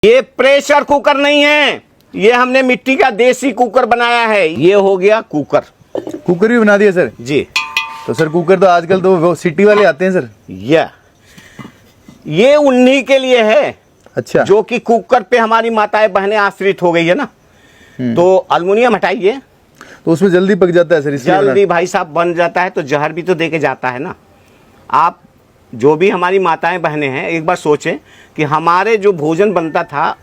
ये pressure cooker नहीं है, ये हमने मिट्टी का देसी कुकर बनाया है। ये हो गया कुकर। कुकर भी बना दिया सर जी। तो सर कुकर तो आजकल तो वो सिटी वाले आते हैं सर। ये उन्हीं के लिए है। अच्छा। जो कि कुकर पे हमारी माताएं बहनें आश्रित हो गई है ना, तो अल्मुनियम हटाइए तो उसमें जल्दी पक जाता है सर, इसलिए जल्दी भाई साहब बन जाता है। तो जहर भी तो दे के जाता है ना। आप जो भी हमारी माताएं बहनें हैं, एक बार सोचें कि हमारे जो भोजन बनता था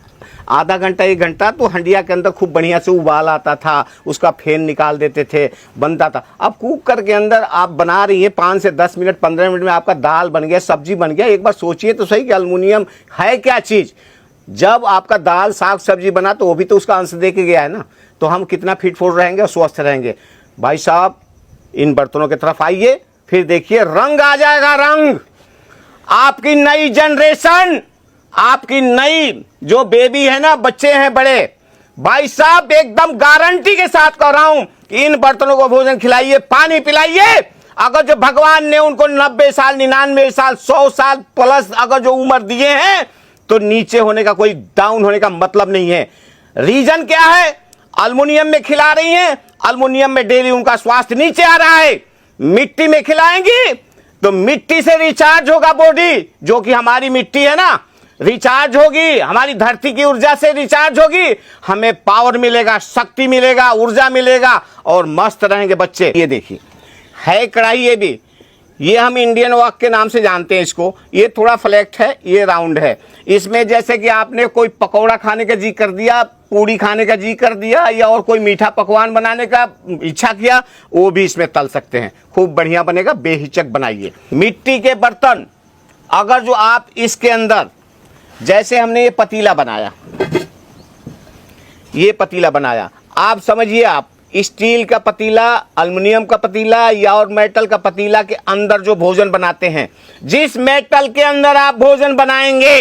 आधा घंटा 1 घंटा, तो हंडिया के अंदर खूब बढ़िया से उबाल आता था, उसका फेन निकाल देते थे, बनता था। अब कुकर के अंदर आप बना रही हैं 5 से 10 मिनट 15 मिनट में आपका दाल बन गया, सब्जी बन गया। एक बार सोचिए तो सही कि अल्मुनियम है क्या चीज़। जब आपका दाल साग सब्जी बना तो वो भी तो उसका अंश दे के गया है ना। तो हम कितना फिट फोट रहेंगे और स्वस्थ रहेंगे। भाई साहब इन बर्तनों की तरफ आइए, फिर देखिए रंग आ जाएगा। रंग आपकी नई जनरेशन, आपकी नई जो बेबी है ना, बच्चे हैं बड़े, भाई साहब एकदम गारंटी के साथ कह रहा हूं कि इन बर्तनों को भोजन खिलाइए, पानी पिलाइए। अगर जो भगवान ने उनको 90 साल 99 साल 100 साल प्लस अगर जो उम्र दिए हैं, तो नीचे होने का कोई डाउन होने का मतलब नहीं है। रीजन क्या है? अल्मुनियम में खिला रही हैं, अल्मुनियम में डेली उनका स्वास्थ्य नीचे आ रहा है। मिट्टी में खिलाएंगी तो मिट्टी से रिचार्ज होगा बॉडी, जो कि हमारी मिट्टी है ना, रिचार्ज होगी, हमारी धरती की ऊर्जा से रिचार्ज होगी, हमें पावर मिलेगा, शक्ति मिलेगा, ऊर्जा मिलेगा और मस्त रहेंगे बच्चे। ये देखिए है कढ़ाई, ये भी ये हम इंडियन वॉक के नाम से जानते हैं इसको। ये थोड़ा फ्लैट है, ये राउंड है। इसमें जैसे कि आपने कोई पकौड़ा खाने का जी कर दिया, पूड़ी खाने का जी कर दिया, या और कोई मीठा पकवान बनाने का इच्छा किया, वो भी इसमें तल सकते हैं। खूब बढ़िया बनेगा, बेहिचक बनाइए। मिट्टी के बर्तन अगर जो आप इसके अंदर, जैसे हमने ये पतीला बनाया, ये पतीला बनाया, आप समझिए आप स्टील का पतीला, अल्युमिनियम का पतीला या और मेटल का पतीला के अंदर जो भोजन बनाते हैं, जिस मेटल के अंदर आप भोजन बनाएंगे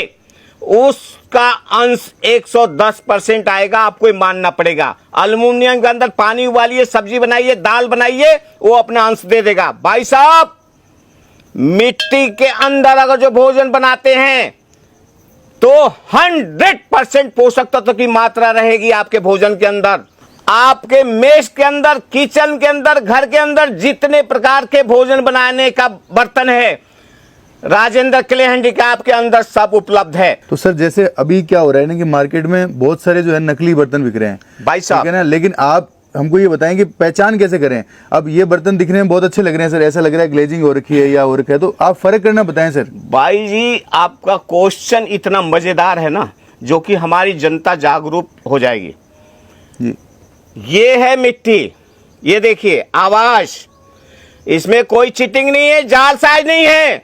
उसका अंश 110% आएगा, आपको ये मानना पड़ेगा। अल्युमिनियम के अंदर पानी उबालिए, सब्जी बनाइए, दाल बनाइए, वो अपना अंश दे देगा। भाई साहब मिट्टी के अंदर अगर जो भोजन बनाते हैं तो 100% पोषक तत्व की मात्रा रहेगी आपके भोजन के अंदर। आपके मेस के अंदर, किचन के अंदर, घर के अंदर जितने प्रकार के भोजन बनाने का बर्तन है, राजेंद्र क्ले हैंडीक्राफ्ट के अंदर सब उपलब्ध है। तो सर जैसे अभी क्या हो रहा है ना कि मार्केट में बहुत सारे जो है नकली बर्तन बिक रहे हैं भाई साहब, ना, लेकिन आप हमको ये बताएं कि पहचान कैसे करें। अब ये बर्तन दिखने में बहुत अच्छे लग रहे हैं सर, ऐसा लग रहा है ग्लेजिंग हो रखी है या हो रखा है, तो आप फर्क करना बताएं सर। भाई जी आपका क्वेश्चन इतना मजेदार है ना, जो कि हमारी जनता जागरूक हो जाएगी जी। ये है मिट्टी, ये देखिए आवाज, इसमें कोई चीटिंग नहीं है, जाल साइज नहीं है।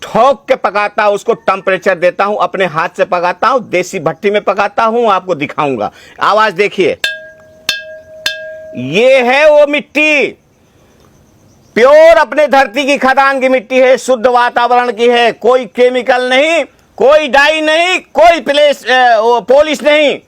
ठोक के पकाता हूं, उसको टेम्परेचर देता हूं, अपने हाथ से पकाता हूं, देसी भट्टी में पकाता हूं, आपको दिखाऊंगा। आवाज देखिए, ये है वो मिट्टी, प्योर अपने धरती की खदान की मिट्टी है, शुद्ध वातावरण की है, कोई केमिकल नहीं, कोई डाई नहीं, कोई पॉलिश नहीं।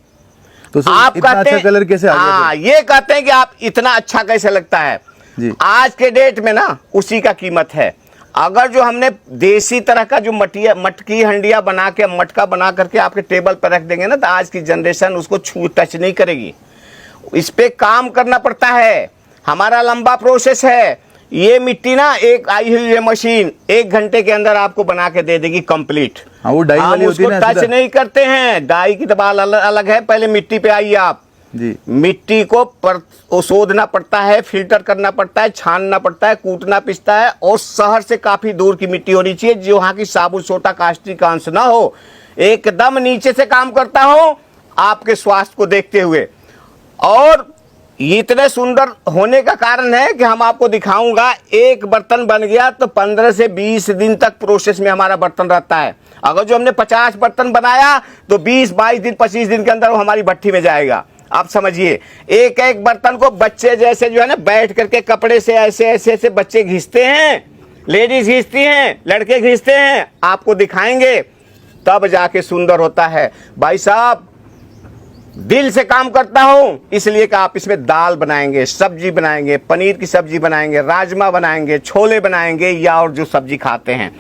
तो सर आप इतना कहते अच्छा हैं, कलर कैसे आ गया? हाँ, ये कहते हैं कि आप इतना अच्छा कैसे लगता है जी। आज के डेट में ना उसी का कीमत है। अगर जो हमने देसी तरह का जो मटकी हंडिया बना के, मटका बना करके आपके टेबल पर रख देंगे ना, तो आज की जनरेशन उसको टच नहीं करेगी। इस पे काम करना पड़ता है, हमारा लंबा प्रोसेस है। ये मिट्टी ना एक आई हुई है मशीन, 1 घंटे के अंदर आपको बना के दे देगी कंप्लीट। हाँ, वो डाई वाली होती है ना, टच नहीं करते हैं, डाई की दबाव अलग है। पहले मिट्टी पे आइए आप जी। मिट्टी को शोधना पड़ता है, फिल्टर करना पड़ता है, छानना पड़ता है, कूटना पिसता है, और शहर से काफी दूर की मिट्टी होनी चाहिए, जो वहां की साबुत सोटा कास्टिक का अंश ना हो, एकदम नीचे से काम करता हो आपके स्वास्थ्य को देखते हुए। और इतने सुंदर होने का कारण है कि हम आपको दिखाऊंगा, एक बर्तन बन गया तो 15 से 20 दिन तक प्रोसेस में हमारा बर्तन रहता है। अगर जो हमने 50 बर्तन बनाया तो 20-22 दिन 25 दिन के अंदर वो हमारी भट्टी में जाएगा। आप समझिए, एक एक बर्तन को बच्चे जैसे जो है ना बैठ करके कपड़े से ऐसे ऐसे ऐसे बच्चे घिसते हैं, लेडीज घिसती हैं, लड़के घिसते हैं, आपको दिखाएंगे, तब जाके सुंदर होता है। भाई साहब दिल से काम करता हूं, इसलिए कि आप इसमें दाल बनाएंगे, सब्जी बनाएंगे, पनीर की सब्जी बनाएंगे, राजमा बनाएंगे, छोले बनाएंगे, या और जो सब्जी खाते हैं।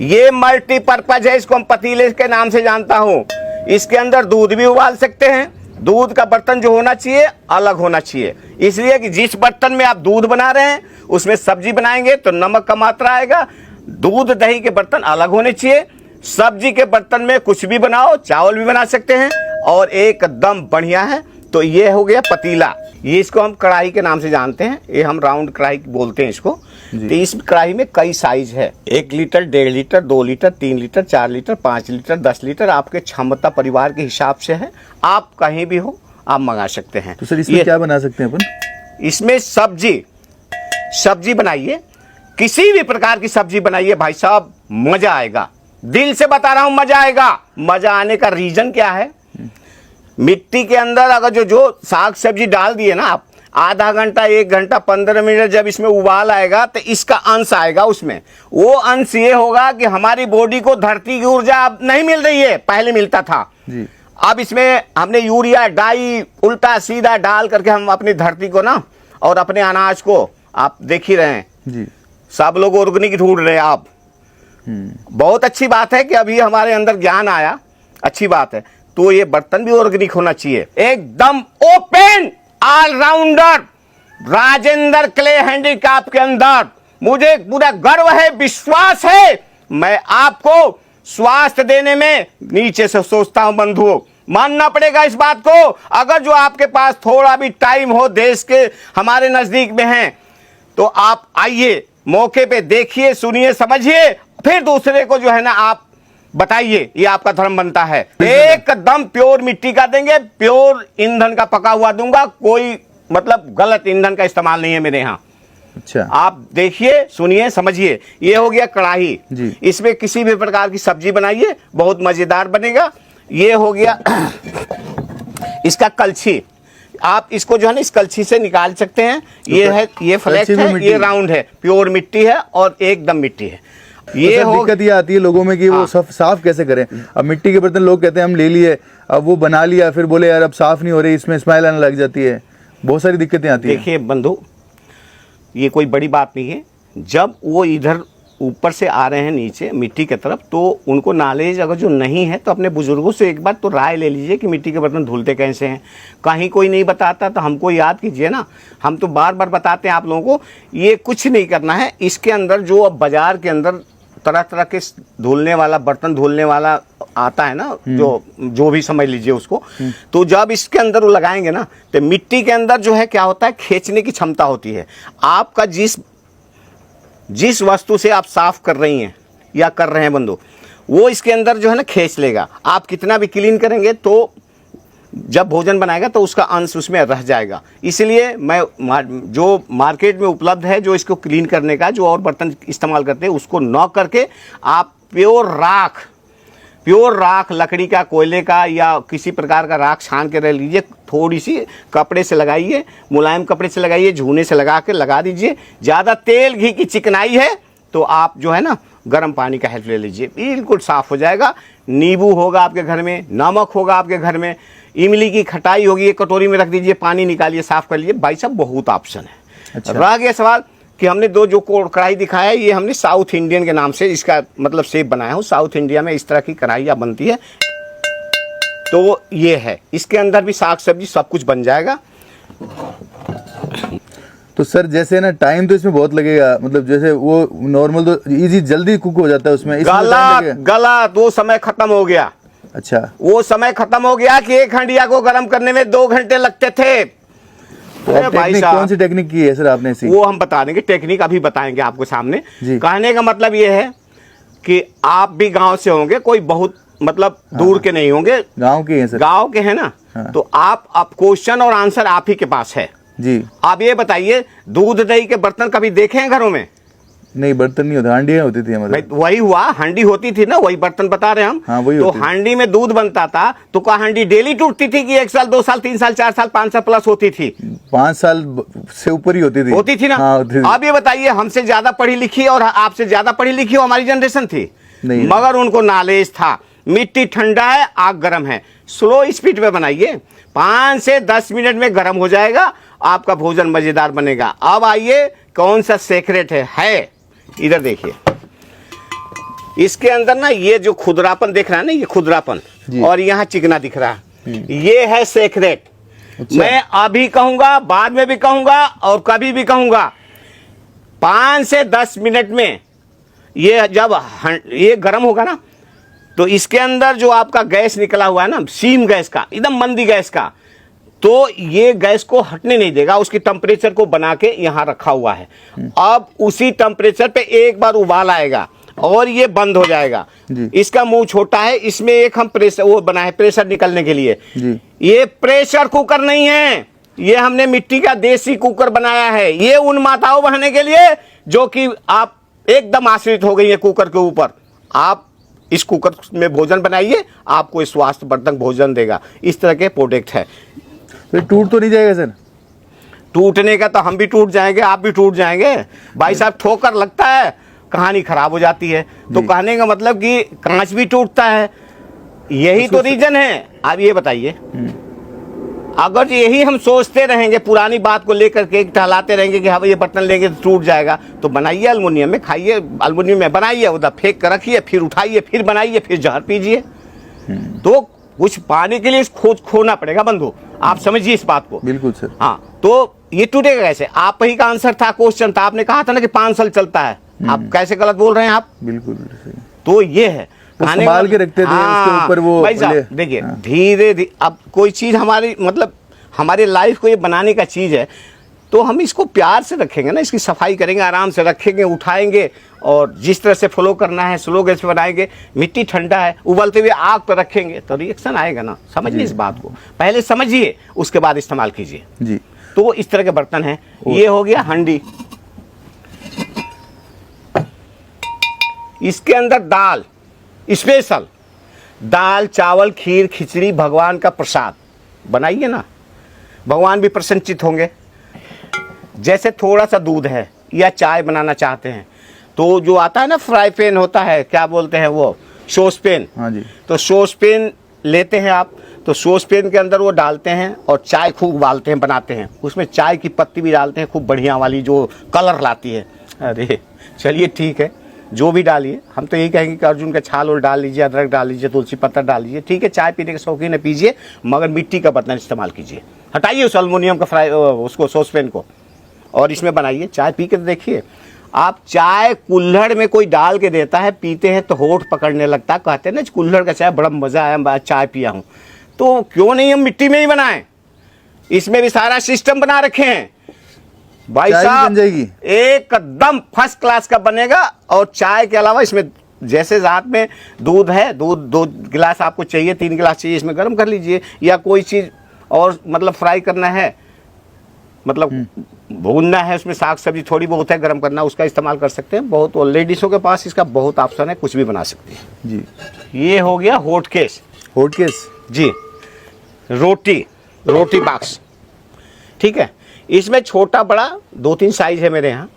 ये मल्टीपर्पज है, इसको हम पतीले के नाम से जानता हूं। इसके अंदर दूध भी उबाल सकते हैं। दूध का बर्तन जो होना चाहिए अलग होना चाहिए, इसलिए कि जिस बर्तन में आप दूध बना रहे हैं उसमें सब्जी बनाएंगे तो नमक का मात्रा आएगा। दूध दही के बर्तन अलग होने चाहिए। सब्जी के बर्तन में कुछ भी बनाओ, चावल भी बना सकते हैं और एकदम बढ़िया है। तो ये हो गया पतीला, ये इसको हम कढ़ाई के नाम से जानते हैं, ये हम राउंड कढ़ाई बोलते हैं इसको। तो इस कढ़ाई में कई साइज है, 1 litre, 1.5 litre, 2 litre, 3 litre, 4 litre, 5 litre, 10 litre, आपके क्षमता परिवार के हिसाब से है। आप कहीं भी हो आप मंगा सकते हैं। तो सर इसमें क्या बना सकते हैं अपन? इसमें सब्जी बनाइए, किसी भी प्रकार की सब्जी बनाइए भाई साहब, मजा आएगा। दिल से बता रहा हूं, मजा आएगा। मजा आने का रीजन क्या है, मिट्टी के अंदर अगर जो साग सब्जी डाल दिए ना आप, आधा घंटा, 1 घंटा, 15 मिनट जब इसमें उबाल आएगा तो इसका अंश आएगा उसमें। वो अंश ये होगा कि हमारी बॉडी को धरती की ऊर्जा अब नहीं मिल रही है, पहले मिलता था जी। अब इसमें हमने यूरिया डाई उल्टा सीधा डाल करके हम अपनी धरती को ना और अपने अनाज को, आप देख ही रहे हैं जी, सब लोग ऑर्गेनिक ढूंढ रहे हैं आप। बहुत अच्छी बात है कि अभी हमारे अंदर ज्ञान आया, अच्छी बात है। तो ये बर्तन भी ऑर्गेनिक होना चाहिए, एकदम open allrounder Rajendra clay handicraft के अंदर मुझे पूरा गर्व है, विश्वास है। मैं आपको स्वास्थ्य देने में नीचे से सोचता हूं बंधुओं, मानना पड़ेगा इस बात को। अगर जो आपके पास थोड़ा भी टाइम हो, देश के हमारे नजदीक में हैं, तो आप आइए, मौके पे देखिए, सुनिए, समझिए, फिर दूसरे को जो है ना आप बताइए, ये आपका धर्म बनता है। एकदम प्योर मिट्टी का देंगे, प्योर ईंधन का पका हुआ दूंगा, कोई मतलब गलत ईंधन का इस्तेमाल नहीं है मेरे यहाँ। अच्छा, आप देखिए, सुनिए, समझिए। ये हो गया कढ़ाई जी। इसमें किसी भी प्रकार की सब्जी बनाइए, बहुत मजेदार बनेगा। ये हो गया इसका कलछी, आप इसको जो है ना इस कलछी से निकाल सकते हैं। ये है, ये फ्लैट है, ये राउंड है, प्योर मिट्टी है और एकदम मिट्टी है। ये तो दिक्कत ये आती है लोगों में कि वो साफ कैसे करें। अब मिट्टी के बर्तन लोग कहते हैं हम ले लिए, अब वो बना लिया, फिर बोले यार अब साफ नहीं हो रही, इसमें स्मेल आने लग जाती है, बहुत सारी दिक्कतें आती है। देखिए बंधु, ये कोई बड़ी बात नहीं है। जब वो इधर ऊपर से आ रहे हैं नीचे मिट्टी की तरफ, तो उनको नॉलेज अगर जो नहीं है तो अपने बुजुर्गों से एक बार तो राय ले लीजिए कि मिट्टी के बर्तन धुलते कैसे हैं। कहीं कोई नहीं बताता तो हमको याद कीजिए ना, हम तो बार बार बताते हैं आप लोगों को। ये कुछ नहीं करना है, इसके अंदर जो अब बाजार के अंदर तरह तरह के धुलने वाला, बर्तन धुलने वाला आता है ना, जो भी समझ लीजिए उसको। तो जब इसके अंदर वो लगाएंगे ना, तो मिट्टी के अंदर जो है क्या होता है, खींचने की क्षमता होती है। आपका जिस वस्तु से आप साफ कर रही हैं या कर रहे हैं बंधु, वो इसके अंदर जो है ना खींच लेगा। आप कितना भी क्लीन करेंगे तो जब भोजन बनाएगा तो उसका अंश उसमें रह जाएगा। इसलिए मैं जो मार्केट में उपलब्ध है जो इसको क्लीन करने का, जो और बर्तन इस्तेमाल करते हैं, उसको न करके आप प्योर राख लकड़ी का, कोयले का या किसी प्रकार का राख छान के रह लीजिए, थोड़ी सी कपड़े से लगाइए, मुलायम कपड़े से लगाइए, झूने से लगा दीजिए। ज़्यादा तेल घी की चिकनाई है तो आप जो है ना गर्म पानी का हेल्प ले लीजिए, बिल्कुल साफ़ हो जाएगा। नींबू होगा आपके घर में, नमक होगा आपके घर में, इमली की खटाई होगी, एक कटोरी में रख दीजिए, पानी निकालिए, साफ़ कर लीजिए। भाई साहब बहुत ऑप्शन है। अच्छा। रह गया सवाल कि हमने जो कढ़ाई दिखाया है, ये हमने साउथ इंडियन के नाम से इसका मतलब शेप बनाया हूँ। साउथ इंडिया में इस तरह की कढ़ाइयाँ बनती है। तो ये है, इसके अंदर भी साग सब्जी सब कुछ बन जाएगा। तो सर जैसे ना टाइम तो इसमें बहुत लगेगा, मतलब जैसे वो नॉर्मल तो इजी जल्दी कुक हो जाता है उसमें, गलत, वो समय खत्म हो गया। अच्छा, वो समय खत्म हो गया कि एक हंडिया को गर्म करने में 2 घंटे लगते थे। तो भाई साहब कौन सी टेक्निक की है सर आपने ऐसी? वो हम बता देंगे, टेक्निक अभी बताएंगे आपको सामने। कहने का मतलब ये है कि आप भी गांव से होंगे, कोई बहुत मतलब दूर के नहीं होंगे, गांव के हैं सर, गांव के हैं ना। तो आप क्वेश्चन और आंसर आप ही के पास है जी। आप ये बताइए, दूध दही के बर्तन कभी देखे हैं घरों में? नहीं, बर्तन नहीं होते, हांडियां होती थी हमारे। वही हुआ, हांडी होती थी ना, वही बर्तन बता रहे हम। हाँ, वही तो हांडी में दूध बनता था, तो क्या हांडी डेली टूटती थी कि 1 साल 2 साल 3 साल 4 साल 5 साल प्लस होती थी? 5 साल से ऊपर ही होती थी ना। हाँ, होती थी। अब ये बताइए, हमसे ज्यादा पढ़ी लिखी और आपसे ज्यादा पढ़ी लिखी हमारी जनरेशन थी नहीं, मगर उनको नॉलेज था। मिट्टी ठंडा है, आग गर्म है, स्लो स्पीड पे बनाइए, 5 से 10 मिनट में गर्म हो जाएगा, आपका भोजन मजेदार बनेगा। अब आइए, कौन सा सीक्रेट है इधर देखिए। इसके अंदर ना ये जो खुदरापन देख रहा है ना, ये खुदरापन और यहाँ चिकना दिख रहा है, ये है सेक्रेट। अच्छा। मैं अभी कहूंगा, बाद में भी कहूंगा और कभी भी कहूंगा, 5 से 10 मिनट में ये जब ये गर्म होगा ना, तो इसके अंदर जो आपका गैस निकला हुआ है ना, सीम गैस का, एकदम मंदी गैस का, तो ये गैस को हटने नहीं देगा। उसकी टेम्परेचर को बना के यहाँ रखा हुआ है। अब उसी टेम्परेचर पे एक बार उबाल आएगा और ये बंद हो जाएगा। इसका मुंह छोटा है, इसमें एक हम प्रेशर वो बना है प्रेशर निकलने के लिए। ये प्रेशर कुकर नहीं है, ये हमने मिट्टी का देसी कुकर बनाया है। ये उन माताओं बहने के लिए जो कि आप एकदम आश्रित हो गई है कुकर के ऊपर। आप इस कुकर में भोजन बनाइए, आपको स्वास्थ्यवर्धक भोजन देगा। इस तरह के प्रोडक्ट है। तो टूट तो नहीं जाएगा सर? टूटने का तो हम भी टूट जाएंगे, आप भी टूट जाएंगे भाई साहब। ठोकर लगता है, कहानी खराब हो जाती है। तो कहने का मतलब कि कांच भी टूटता है, यही तो रीजन है। आप ये बताइए, अगर यही हम सोचते रहेंगे, पुरानी बात को लेकर के टहलाते रहेंगे कि हाँ ये बर्तन लेंगे तो टूट जाएगा, तो बनाइए एल्युमिनियम में, खाइए एल्युमिनियम में, बनाइए, उधर फेंक कर रखिए, फिर उठाइए, फिर बनाइए, फिर जहर पीजिए। तो कुछ पाने के लिए खोना पड़ेगा बंधु, आप समझिए इस बात को। बिल्कुल सर। हाँ, तो ये टूटेगा कैसे? आप ही का आंसर था, क्वेश्चन था, आपने कहा था ना कि 5 साल चलता है। आप कैसे गलत बोल रहे हैं आप? बिल्कुल। तो ये है, संभाल के रखते थे उसके ऊपर वो। भाई साहब देखिए, धीरे धीरे अब कोई चीज हमारी मतलब हमारे लाइफ को ये बनाने का चीज है, तो हम इसको प्यार से रखेंगे ना, इसकी सफाई करेंगे, आराम से रखेंगे, उठाएंगे, और जिस तरह से फ्लो करना है स्लो गैस पे बनाएंगे। मिट्टी ठंडा है, उबलते हुए आग पर रखेंगे तो रिएक्शन आएगा ना। समझिए इस बात को, पहले समझिए उसके बाद इस्तेमाल कीजिए जी। तो इस तरह के बर्तन हैं। ये हो गया हंडी, इसके अंदर दाल, स्पेशल दाल, चावल, खीर, खिचड़ी, भगवान का प्रसाद बनाइए ना, भगवान भी प्रसन्नचित होंगे। जैसे थोड़ा सा दूध है या चाय बनाना चाहते हैं, तो जो आता है ना फ्राई पैन होता है, क्या बोलते हैं वो, सॉस पैन। हाँ जी। तो सॉस पैन लेते हैं आप, तो सॉस पैन के अंदर वो डालते हैं और चाय खूब उबालते हैं, बनाते हैं। उसमें चाय की पत्ती भी डालते हैं, खूब बढ़िया वाली जो कलर लाती है। अरे चलिए ठीक है, जो भी डालिए, हम तो यही कहेंगे कि अर्जुन का छाल और डाल लीजिए, अदरक डाल लीजिए, तुलसी पत्ता डाल लीजिए, ठीक है। चाय पीने के शौकीन है पीजिए, मगर मिट्टी का बर्तन इस्तेमाल कीजिए। हटाइए उस एल्युमिनियम का फ्राई उसको सॉस पैन को, और इसमें बनाइए। चाय पी के देखिए आप, चाय कुल्हड़ में कोई डाल के देता है, पीते हैं तो होठ पकड़ने लगता है। कहते हैं ना कुल्हड़ का चाय बड़ा मजा आया, चाय पिया हूँ। तो क्यों नहीं हम मिट्टी में ही बनाएं? इसमें भी सारा सिस्टम बना रखे हैं भाई साहब, एकदम फर्स्ट क्लास का बनेगा। और चाय के अलावा इसमें जैसे रात में दूध है, दूध 2 गिलास आपको चाहिए, 3 गिलास चाहिए, इसमें गर्म कर लीजिए। या कोई चीज़ और मतलब फ्राई करना है, मतलब भूनना है, उसमें साग सब्जी थोड़ी बहुत है, गर्म करना, उसका इस्तेमाल कर सकते हैं। बहुत लेडीज़ों के पास इसका बहुत ऑप्शन है, कुछ भी बना सकती है जी। ये हो गया हॉट केस। हॉट केस जी, रोटी बॉक्स, ठीक है। इसमें छोटा बड़ा 2-3 साइज है मेरे यहाँ।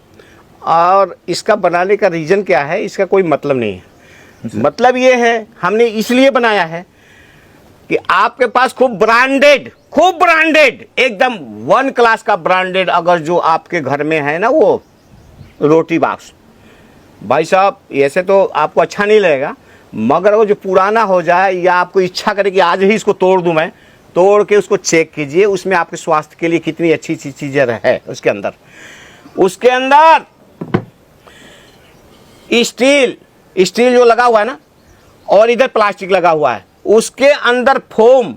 और इसका बनाने का रीज़न क्या है, इसका कोई मतलब नहीं है। मतलब ये है, हमने इसलिए बनाया है कि आपके पास खूब ब्रांडेड एकदम 1 क्लास का ब्रांडेड अगर जो आपके घर में है ना, वो रोटी बॉक्स, भाई साहब ऐसे तो आपको अच्छा नहीं लगेगा, मगर वो जो पुराना हो जाए या आपको इच्छा करे कि आज ही इसको तोड़ दूं, मैं तोड़ के उसको चेक कीजिए, उसमें आपके स्वास्थ्य के लिए कितनी अच्छी चीज़ें है। उसके अंदर स्टील जो लगा हुआ है ना, और इधर प्लास्टिक लगा हुआ है। उसके अंदर फोम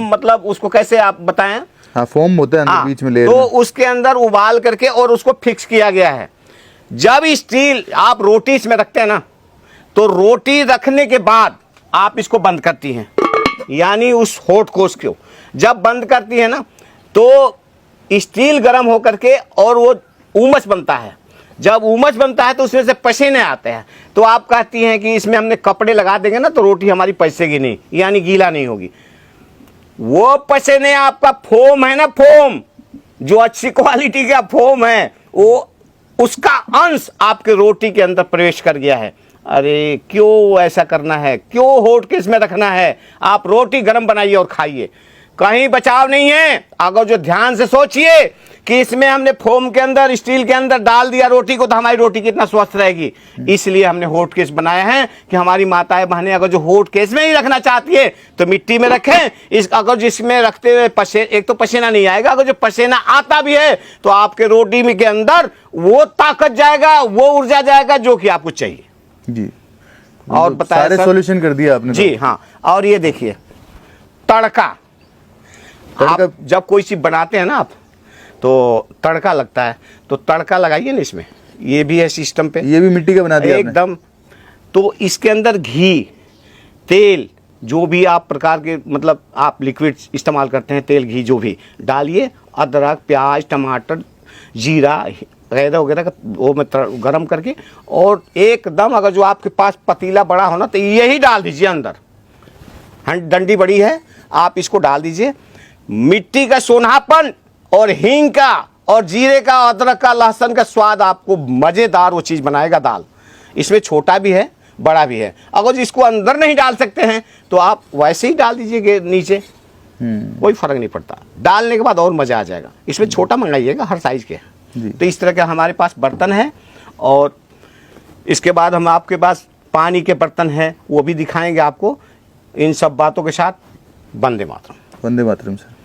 मतलब उसको कैसे आप बताएं? हाँ, फोम होता है अंदर बीच में लेयर तो में। उसके अंदर उबाल करके और उसको फिक्स किया गया है। जब स्टील आप रोटी इसमें रखते हैं ना, तो रोटी रखने के बाद आप इसको बंद करती हैं, यानी उस हॉट कोस को जब बंद करती है ना, तो स्टील गर्म होकर के और वो उमस बनता है। जब उमस बनता है तो उसमें से पसीने आते हैं। तो आप कहती हैं कि इसमें हमने कपड़े लगा देंगे ना तो रोटी हमारी पसेगी नहीं, यानी गीला नहीं होगी। वो पसीने आपका फोम है ना, फोम जो अच्छी क्वालिटी का फोम है, वो उसका अंश आपके रोटी के अंदर प्रवेश कर गया है। अरे क्यों ऐसा करना है, क्यों हॉट केस में रखना है? आप रोटी गर्म बनाइए और खाइए, कहीं बचाव नहीं है। अगर जो ध्यान से सोचिए कि इसमें हमने फोम के अंदर, स्टील के अंदर डाल दिया रोटी को तो हमारी रोटी कितना स्वस्थ रहेगी। इसलिए हमने हॉट केस बनाया है कि हमारी माताएं बहनें अगर जो हॉट केस में ही रखना चाहती है तो मिट्टी में रखें। इस अगर जिसमें रखते हुए एक तो पसीना नहीं आएगा, अगर जो पसीना आता भी है तो आपके रोटी में के अंदर वो ताकत जाएगा, वो ऊर्जा जाएगा जो कि आपको चाहिए जी। और बताया सारे सर? सॉल्यूशन कर दिया आपने जी हाँ। और ये देखिए तड़का, आप जब कोई चीज बनाते हैं ना आप तो तड़का लगता है, तो तड़का लगाइए ना इसमें, ये भी है सिस्टम पे, ये भी मिट्टी का बना दिया आपने? एकदम। तो इसके अंदर घी, तेल, जो भी आप प्रकार के मतलब आप लिक्विड इस्तेमाल करते हैं, तेल घी जो भी डालिए, अदरक प्याज टमाटर जीरा वगैरह वगैरह का वो में गरम करके, और एकदम अगर जो आपके पास पतीला बड़ा हो ना तो यही डाल दीजिए अंदर, डंडी बड़ी है आप इसको डाल दीजिए। मिट्टी का सोनापन और हींग का और जीरे का अदरक का लहसुन का स्वाद आपको मज़ेदार वो चीज़ बनाएगा दाल। इसमें छोटा भी है बड़ा भी है, अगर इसको अंदर नहीं डाल सकते हैं तो आप वैसे ही डाल दीजिए नीचे, कोई फर्क नहीं पड़ता। डालने के बाद और मज़ा आ जाएगा। इसमें छोटा मंगाइएगा, हर साइज़ के। तो इस तरह के हमारे पास बर्तन है। और इसके बाद हम आपके पास पानी के बर्तन हैं, वो भी दिखाएंगे आपको। इन सब बातों के साथ वंदे मातरम। वंदे मातरम सर।